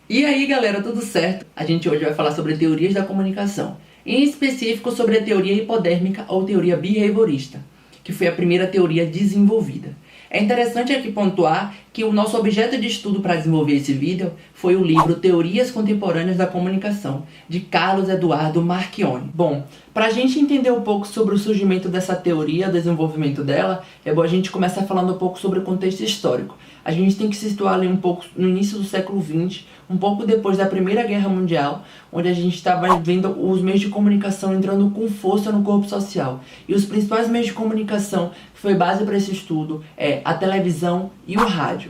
E aí galera, tudo certo? A gente hoje vai falar sobre teorias da comunicação, em específico sobre a teoria hipodérmica ou teoria behaviorista, que foi a primeira teoria desenvolvida. É interessante aqui pontuar que o nosso objeto de estudo para desenvolver esse vídeo foi o livro Teorias Contemporâneas da Comunicação, de Carlos Eduardo Marchione. Bom, para a gente entender um pouco sobre o surgimento dessa teoria, o desenvolvimento dela, é bom a gente começar falando um pouco sobre o contexto histórico. A gente tem que se situar ali um pouco no início do século XX, um pouco depois da Primeira Guerra Mundial, onde a gente estava vendo os meios de comunicação entrando com força no corpo social. E os principais meios de comunicação que foi base para esse estudo é a televisão e o rádio.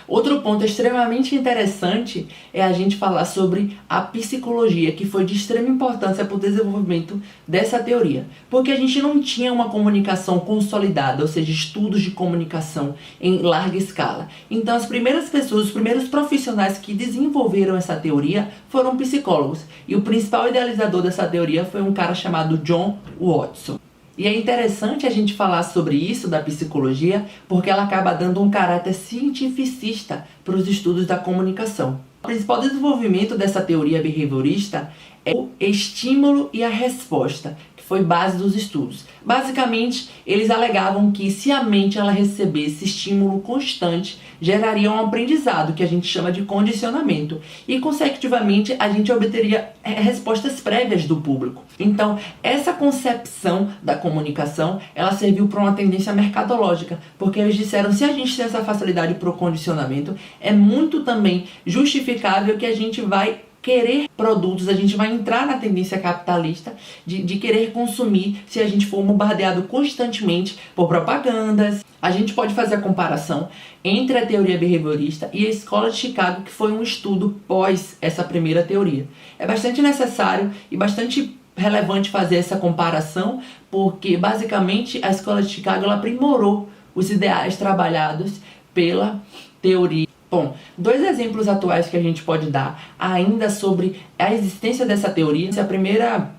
Outro ponto extremamente interessante é a gente falar sobre a psicologia, que foi de extrema importância para o desenvolvimento dessa teoria. Porque a gente não tinha uma comunicação consolidada, ou seja, estudos de comunicação em larga escala. Então as primeiras pessoas, os primeiros profissionais que desenvolveram essa teoria foram psicólogos. E o principal idealizador dessa teoria foi um cara chamado John Watson. E é interessante a gente falar sobre isso da psicologia, porque ela acaba dando um caráter cientificista para os estudos da comunicação. O principal desenvolvimento dessa teoria behaviorista é o estímulo e a resposta, que foi base dos estudos. Basicamente, eles alegavam que se a mente ela recebesse estímulo constante, geraria um aprendizado, que a gente chama de condicionamento. E, consecutivamente, a gente obteria respostas prévias do público. Então, essa concepção da comunicação, ela serviu para uma tendência mercadológica, porque eles disseram, se a gente tem essa facilidade para o condicionamento, é muito também justificável que a gente vai querer produtos, a gente vai entrar na tendência capitalista de querer consumir se a gente for bombardeado constantemente por propagandas. A gente pode fazer a comparação entre a teoria behaviorista e a Escola de Chicago, que foi um estudo pós essa primeira teoria. É bastante necessário e bastante relevante fazer essa comparação, porque basicamente a Escola de Chicago ela aprimorou os ideais trabalhados pela teoria. Bom, dois exemplos atuais que a gente pode dar ainda sobre a existência dessa teoria. A primeira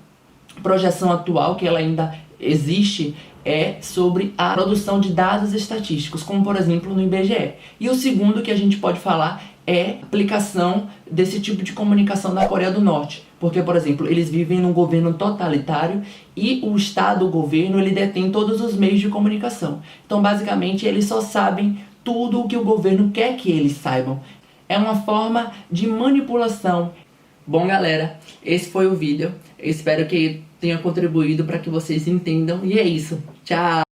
projeção atual que ela ainda existe é sobre a produção de dados estatísticos, como por exemplo no IBGE. E o segundo que a gente pode falar é a aplicação desse tipo de comunicação na Coreia do Norte. Porque, por exemplo, eles vivem num governo totalitário e o Estado, o governo, ele detém todos os meios de comunicação. Então, basicamente, eles só sabem tudo o que o governo quer que eles saibam. É uma forma de manipulação. Bom, galera, esse foi o vídeo. Eu espero que tenha contribuído para que vocês entendam. E é isso. Tchau!